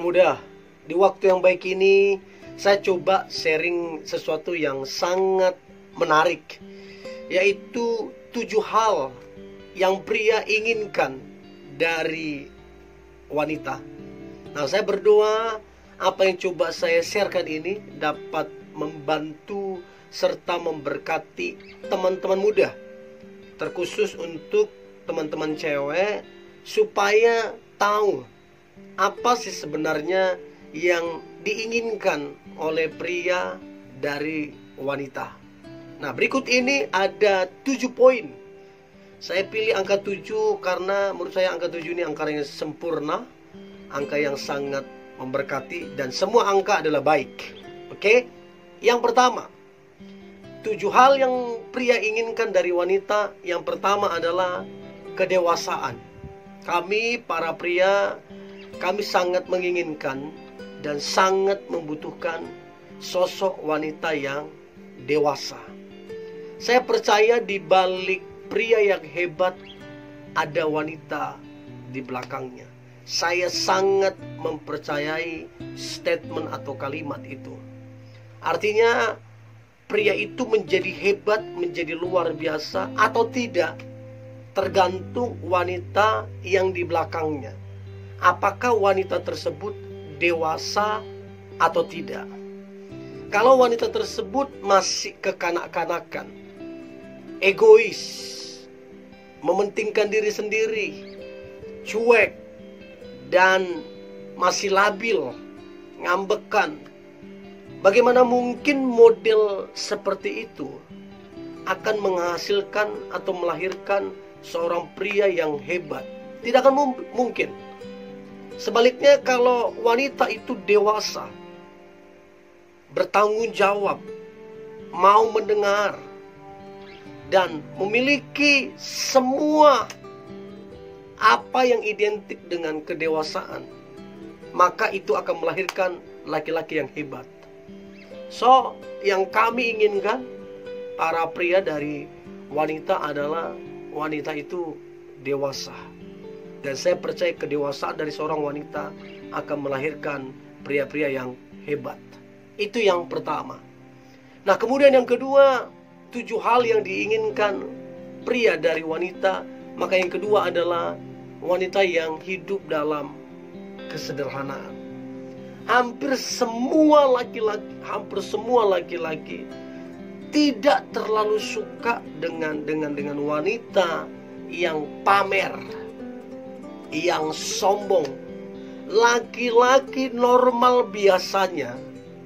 muda, di waktu yang baik ini saya coba sharing sesuatu yang sangat menarik, yaitu 7 hal yang pria inginkan dari wanita. Nah, saya berdoa apa yang coba saya sharekan ini dapat membantu serta memberkati teman-teman muda, terkhusus untuk teman-teman cewek, supaya tahu apa sih sebenarnya yang diinginkan oleh pria dari wanita. Nah, berikut ini ada 7 poin. Saya pilih angka 7 karena menurut saya angka 7 ini angka yang sempurna, angka yang sangat memberkati, dan semua angka adalah baik. Oke? Yang pertama, 7 hal yang pria inginkan dari wanita. Yang pertama adalah kedewasaan. Kami para pria, kami sangat menginginkan dan sangat membutuhkan sosok wanita yang dewasa. Saya percaya di balik pria yang hebat ada wanita di belakangnya. Saya sangat mempercayai statement atau kalimat itu. Artinya pria itu menjadi hebat, menjadi luar biasa atau tidak, tergantung wanita yang di belakangnya. Apakah wanita tersebut dewasa atau tidak? Kalau wanita tersebut masih kekanak-kanakan, egois, mementingkan diri sendiri, cuek, dan masih labil, ngambekan, bagaimana mungkin model seperti itu akan menghasilkan atau melahirkan seorang pria yang hebat? Tidak akan mungkin. Sebaliknya, kalau wanita itu dewasa, bertanggung jawab, mau mendengar, dan memiliki semua apa yang identik dengan kedewasaan, maka itu akan melahirkan laki-laki yang hebat. So, yang kami inginkan para pria dari wanita adalah wanita itu dewasa. Dan saya percaya kedewasaan dari seorang wanita akan melahirkan pria-pria yang hebat. Itu yang pertama. Nah, kemudian yang kedua, 7 hal yang diinginkan pria dari wanita. Maka yang kedua adalah wanita yang hidup dalam kesederhanaan. Hampir semua laki-laki tidak terlalu suka dengan wanita yang pamer, yang sombong. Laki-laki normal biasanya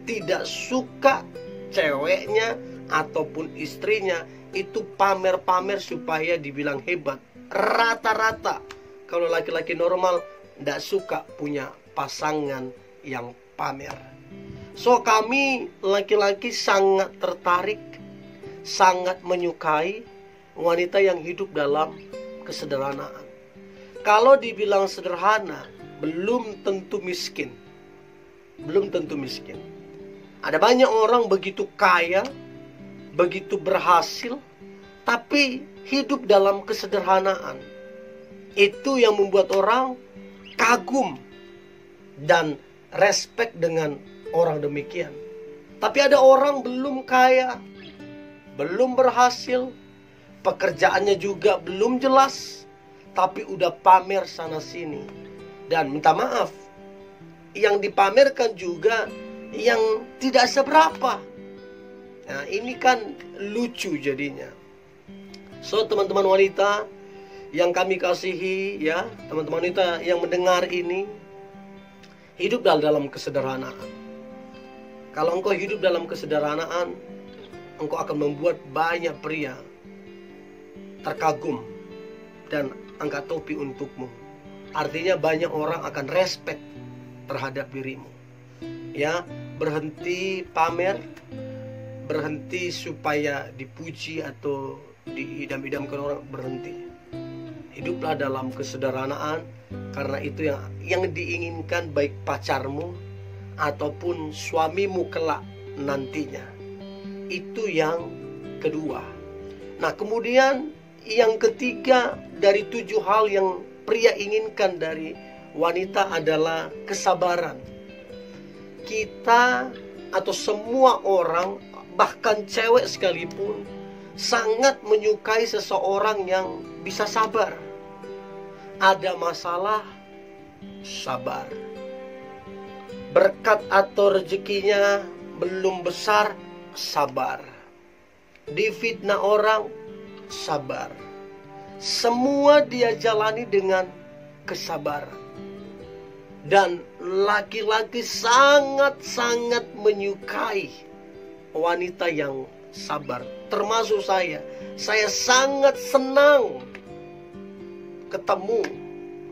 tidak suka ceweknya ataupun istrinya itu pamer-pamer supaya dibilang hebat. Rata-rata kalau laki-laki normal tidak suka punya pasangan yang pamer. So, kami laki-laki sangat tertarik, sangat menyukai wanita yang hidup dalam kesederhanaan. Kalau dibilang sederhana, belum tentu miskin. Belum tentu miskin. Ada banyak orang begitu kaya, begitu berhasil, tapi hidup dalam kesederhanaan. Itu yang membuat orang kagum dan respect dengan orang demikian. Tapi ada orang belum kaya, belum berhasil, pekerjaannya juga belum jelas, tapi udah pamer sana sini. Dan minta maaf, yang dipamerkan juga yang tidak seberapa. Nah, ini kan lucu jadinya. So, teman-teman wanita yang kami kasihi, ya, teman-teman wanita yang mendengar ini, hiduplah dalam kesederhanaan. Kalau engkau hidup dalam kesederhanaan, engkau akan membuat banyak pria terkagum dan angkat topi untukmu. Artinya banyak orang akan respect terhadap dirimu. Ya, berhenti pamer, berhenti supaya dipuji atau diidam-idamkan orang, berhenti. Hiduplah dalam kesederhanaan, karena itu yang diinginkan baik pacarmu ataupun suamimu kelak nantinya. Itu yang kedua. Nah, kemudian yang ketiga dari 7 hal yang pria inginkan dari wanita adalah kesabaran. Kita atau semua orang, bahkan cewek sekalipun, sangat menyukai seseorang yang bisa sabar. Ada masalah, sabar. Berkat atau rezekinya belum besar, sabar. Difitnah orang, sabar. Semua dia jalani dengan kesabaran. Dan laki-laki sangat-sangat menyukai wanita yang sabar. Termasuk saya. Saya sangat senang ketemu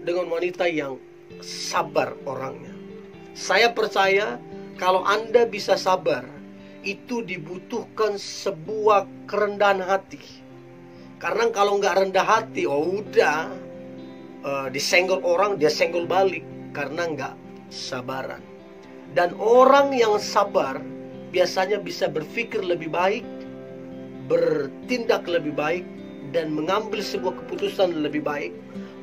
dengan wanita yang sabar orangnya. Saya percaya kalau Anda bisa sabar, itu dibutuhkan sebuah kerendahan hati. Karena kalau nggak rendah hati, oh udah, disenggol orang, dia senggol balik. Karena nggak sabaran. Dan orang yang sabar biasanya bisa berpikir lebih baik, bertindak lebih baik, dan mengambil sebuah keputusan lebih baik.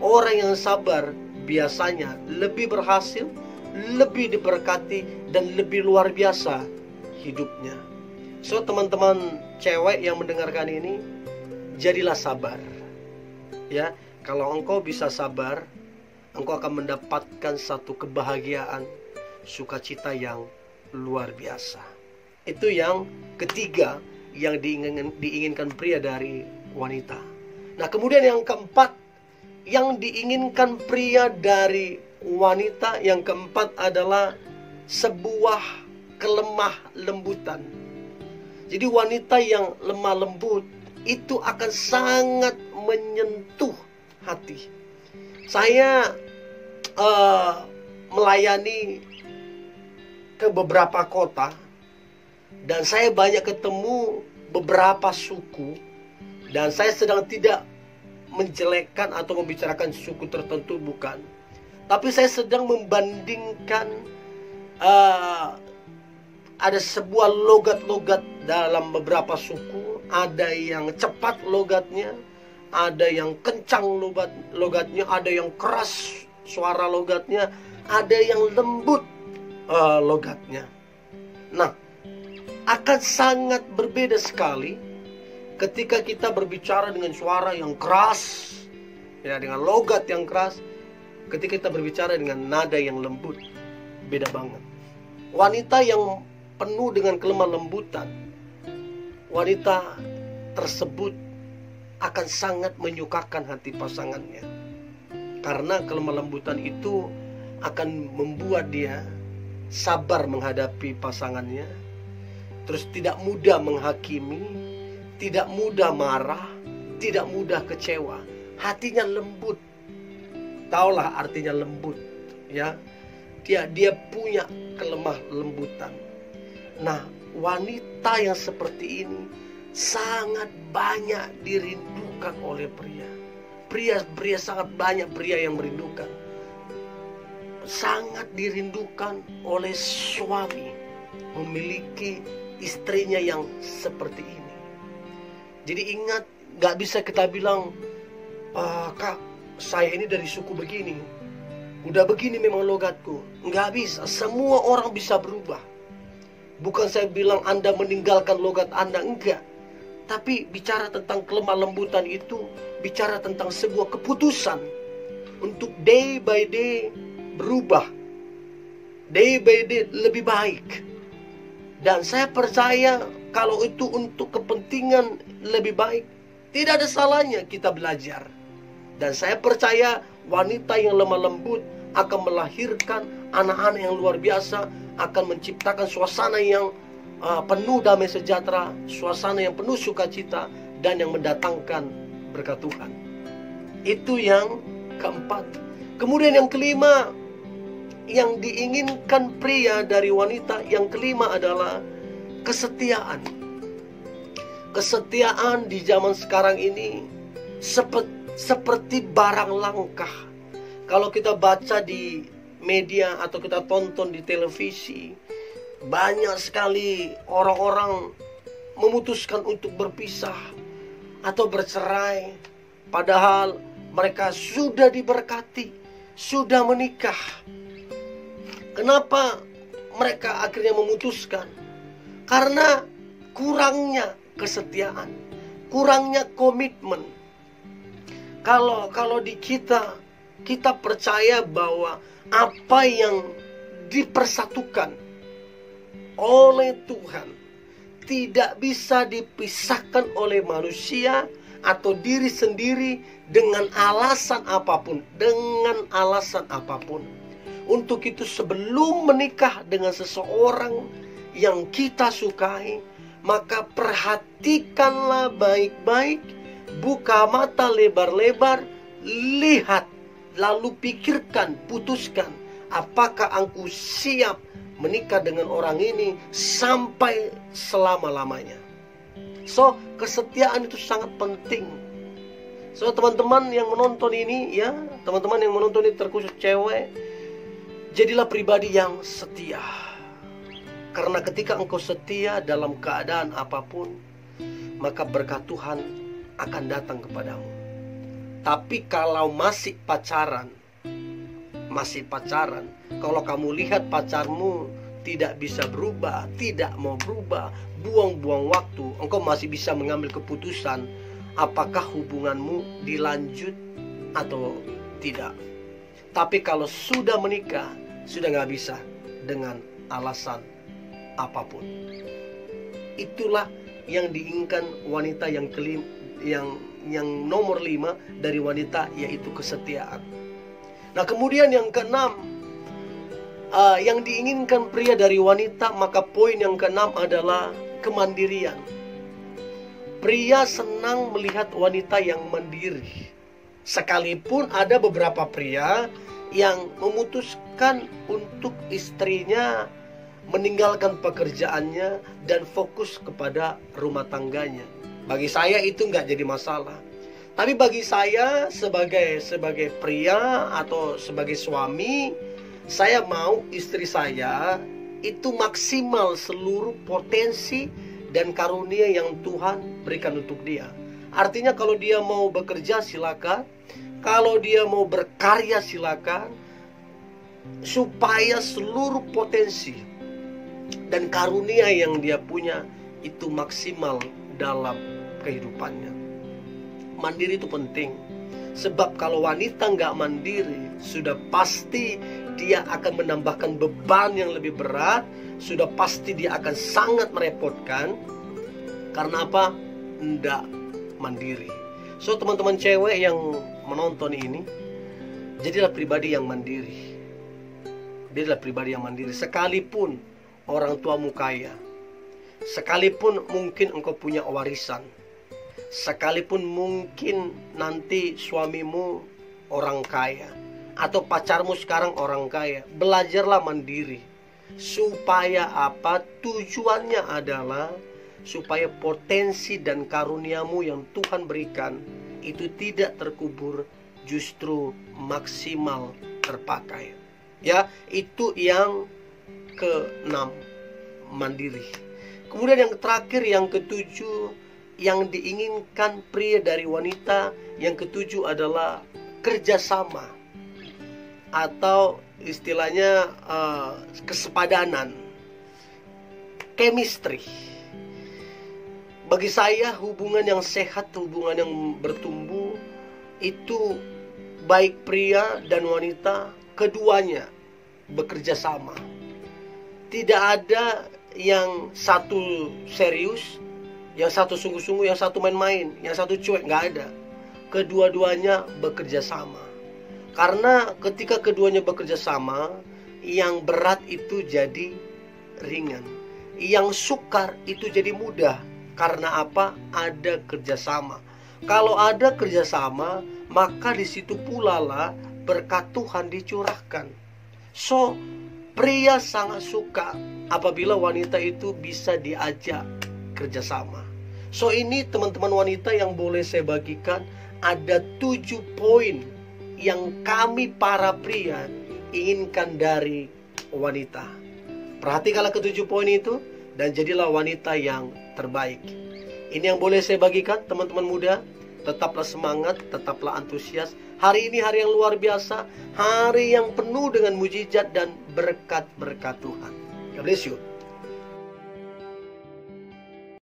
Orang yang sabar biasanya lebih berhasil, lebih diberkati, dan lebih luar biasa hidupnya. So teman-teman cewek yang mendengarkan ini, jadilah sabar. Ya, kalau engkau bisa sabar, engkau akan mendapatkan satu kebahagiaan, sukacita yang luar biasa. Itu yang ketiga yang diinginkan pria dari wanita. Nah, kemudian yang keempat yang diinginkan pria dari wanita, yang keempat adalah sebuah kelemah lembutan. Jadi wanita yang lemah lembut itu akan sangat menyentuh hati. Saya melayani ke beberapa kota dan saya banyak ketemu beberapa suku, dan saya sedang tidak menjelekkan atau membicarakan suku tertentu, bukan. Tapi saya sedang membandingkan ada sebuah logat-logat dalam beberapa suku. Ada yang cepat logatnya, ada yang kencang logatnya, ada yang keras suara logatnya, ada yang lembut logatnya. Nah, akan sangat berbeda sekali ketika kita berbicara dengan suara yang keras, ya, dengan logat yang keras, ketika kita berbicara dengan nada yang lembut. Beda banget. Wanita yang penuh dengan kelemah lembutan, wanita tersebut akan sangat menyukakan hati pasangannya. Karena kelemah lembutan itu akan membuat dia sabar menghadapi pasangannya, terus tidak mudah menghakimi, tidak mudah marah, tidak mudah kecewa. Hatinya lembut. Taulah artinya lembut, ya. Dia punya kelemah lembutan. Nah, wanita yang seperti ini sangat banyak dirindukan oleh pria. Pria sangat banyak pria yang merindukan. Sangat dirindukan oleh suami memiliki istrinya yang seperti ini. Jadi ingat, gak bisa kita bilang, Kak, saya ini dari suku begini, udah begini memang logatku. Gak bisa, semua orang bisa berubah. Bukan saya bilang Anda meninggalkan logat Anda, enggak. Tapi bicara tentang kelemah lembutan itu, bicara tentang sebuah keputusan untuk day by day berubah, day by day lebih baik. Dan saya percaya kalau itu untuk kepentingan lebih baik, tidak ada salahnya kita belajar. Dan saya percaya wanita yang lemah lembut akan melahirkan anak-anak yang luar biasa, akan menciptakan suasana yang penuh damai sejahtera, suasana yang penuh sukacita, dan yang mendatangkan berkat Tuhan. Itu yang keempat. Kemudian yang kelima, yang diinginkan pria dari wanita, yang kelima adalah kesetiaan. Kesetiaan di zaman sekarang ini seperti barang langka. Kalau kita baca di media atau kita tonton di televisi, banyak sekali orang-orang memutuskan untuk berpisah atau bercerai, padahal mereka sudah diberkati, sudah menikah. Kenapa mereka akhirnya memutuskan? Karena kurangnya kesetiaan, kurangnya komitmen. Kalau di kita percaya bahwa apa yang dipersatukan oleh Tuhan tidak bisa dipisahkan oleh manusia atau diri sendiri dengan alasan apapun. Untuk itu, sebelum menikah dengan seseorang yang kita sukai, maka perhatikanlah baik-baik, buka mata lebar-lebar, lihat, lalu pikirkan, putuskan, apakah engkau siap menikah dengan orang ini sampai selama-lamanya. So, kesetiaan itu sangat penting. So, teman-teman yang menonton ini, ya, teman-teman yang menonton ini terkhusus cewek, jadilah pribadi yang setia. Karena ketika engkau setia dalam keadaan apapun, maka berkat Tuhan akan datang kepadamu. Tapi kalau masih pacaran, kalau kamu lihat pacarmu tidak bisa berubah, tidak mau berubah, buang-buang waktu, engkau masih bisa mengambil keputusan apakah hubunganmu dilanjut atau tidak. Tapi kalau sudah menikah, sudah nggak bisa dengan alasan apapun. Itulah yang diinginkan wanita yang nomor 5 dari wanita, yaitu kesetiaan. Nah, kemudian yang keenam, yang diinginkan pria dari wanita, maka poin yang keenam adalah kemandirian. Pria senang melihat wanita yang mandiri. Sekalipun ada beberapa pria yang memutuskan untuk istrinya meninggalkan pekerjaannya dan fokus kepada rumah tangganya. Bagi saya itu nggak jadi masalah. Tapi bagi saya sebagai pria atau sebagai suami, saya mau istri saya itu maksimal seluruh potensi dan karunia yang Tuhan berikan untuk dia. Artinya kalau dia mau bekerja silakan, kalau dia mau berkarya silakan, supaya seluruh potensi dan karunia yang dia punya itu maksimal dalam kehidupannya. Mandiri itu penting. Sebab kalau wanita nggak mandiri, sudah pasti dia akan menambahkan beban yang lebih berat. Sudah pasti dia akan sangat merepotkan. Karena apa? Nggak mandiri. So, teman-teman cewek yang menonton ini, jadilah pribadi yang mandiri. Jadilah pribadi yang mandiri. Sekalipun orang tuamu kaya, sekalipun mungkin engkau punya warisan, sekalipun mungkin nanti suamimu orang kaya, atau pacarmu sekarang orang kaya, belajarlah mandiri. Supaya apa? Tujuannya adalah supaya potensi dan karuniamu yang Tuhan berikan itu tidak terkubur, justru maksimal terpakai. Ya, itu yang ke-6, mandiri. Kemudian yang terakhir, yang ke-7, yang diinginkan pria dari wanita, yang ke-7 adalah kerjasama, atau istilahnya kesepadanan, chemistry. Bagi saya, hubungan yang sehat, hubungan yang bertumbuh, itu baik pria dan wanita, keduanya bekerja sama. Tidak ada yang satu serius, yang satu sungguh-sungguh, yang satu main-main, yang satu cuek, nggak ada. Kedua-duanya bekerja sama. Karena ketika keduanya bekerja sama, yang berat itu jadi ringan, yang sukar itu jadi mudah. Karena apa? Ada kerjasama. Kalau ada kerjasama, maka di situ pula lah berkat Tuhan dicurahkan. So, pria sangat suka apabila wanita itu bisa diajak kerjasama. So, ini teman-teman wanita yang boleh saya bagikan, ada 7 poin yang kami para pria inginkan dari wanita. Perhatikanlah ke-7 poin itu dan jadilah wanita yang terbaik. Ini yang boleh saya bagikan, teman-teman muda. Tetaplah semangat, tetaplah antusias. Hari ini hari yang luar biasa, hari yang penuh dengan mujizat dan berkat-berkat Tuhan. God bless you.